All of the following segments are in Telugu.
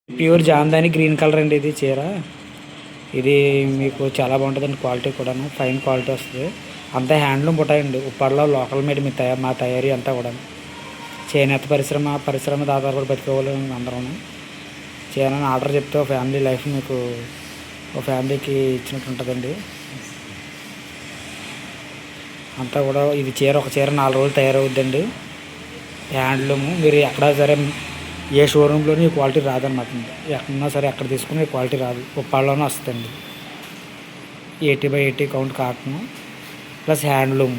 ప్యూర్ జామ్దాని గ్రీన్ కలర్ అండి ఇది చీర. ఇది మీకు చాలా బాగుంటుందండి. క్వాలిటీ కూడాను ఫైన్ క్వాలిటీ వస్తుంది. అంతా హ్యాండ్లూమ్ బుటాయండి. ఉప్పాడలో లోకల్ మేడ్ మా తయారీ అంతా కూడా చేనేత పరిశ్రమ దాదాపు కూడా బతికోవాలి అందరం. చేయాలని ఆర్డర్ చెప్తే ఫ్యామిలీ లైఫ్ మీకు ఒక ఫ్యామిలీకి ఇచ్చినట్టు ఉంటుందండి. అంతా కూడా ఇది ఒక చీర 4 రోజులు తయారవుద్దండి. హ్యాండ్లూము. మీరు ఎక్కడ సరే ఏ షోరూంలోని ఈ క్వాలిటీ రాదనమాట. ఎక్కడున్నా సరే ఎక్కడ తీసుకుని ఈ క్వాలిటీ రాదు. ఉప్పాడలోనే వస్తుందండి. 80/80 కౌంట్ కాటను ప్లస్ హ్యాండ్లూమ్.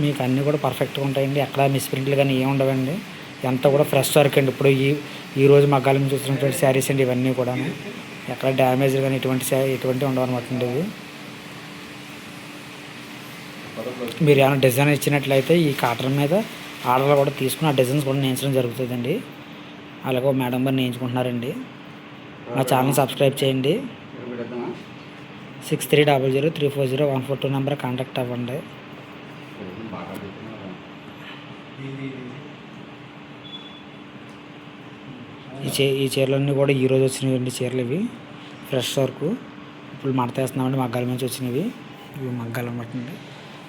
మీకు అన్నీ కూడా పర్ఫెక్ట్గా ఉంటాయండి. ఎక్కడ మిస్ప్రింట్లు కానీ ఏమి ఉండవండి. ఎంత కూడా ఫ్రెష్ వర్క్ అండి. ఇప్పుడు ఈరోజు మగ్గాల నుంచి వచ్చినటువంటి శారీస్ అండి ఇవన్నీ కూడా. ఎక్కడ డ్యామేజ్ కానీ ఎటువంటి ఉండవన్నమాట అండి. ఇవి మీరు ఏమైనా డిజైన్ ఇచ్చినట్లయితే ఈ కాటన్ మీద ఆర్డర్లు కూడా తీసుకుని ఆ డిజైన్స్ కూడా నేయించడం జరుగుతుందండి. అలాగే మేడం గారు నేయించుకుంటున్నారండి. మా ఛానల్ సబ్స్క్రైబ్ చేయండి. 6300340142 నెంబర్ కాంటాక్ట్ అవ్వండి. ఈ చీరలన్నీ కూడా ఈరోజు వచ్చినవి చీరలు. ఇవి ఫ్రెష్ వర్క్. ఇప్పుడు మడతేస్తున్నామండి. మగ్గాల నుంచి వచ్చినవి. ఇవి మగ్గాలు అన్నమాట అండి.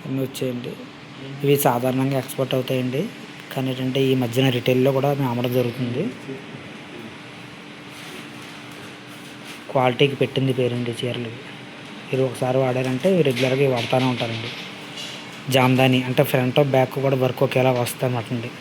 ఇవన్నీ వచ్చాయండి. ఇవి సాధారణంగా ఎక్స్పోర్ట్ అవుతాయండి. కానీ ఏంటంటే ఈ మధ్యన రిటైల్లో కూడా మేము అమ్మడం జరుగుతుంది. క్వాలిటీకి పెట్టింది పేరండి చీరలు. మీరు ఒకసారి వాడారంటే రెగ్యులర్గా వాడుతూనే ఉంటారండి. జామ్దాని అంటే ఫ్రంట్ బ్యాక్ కూడా వర్క్ ఒకేలా వస్తుంది అన్నమాట అండి.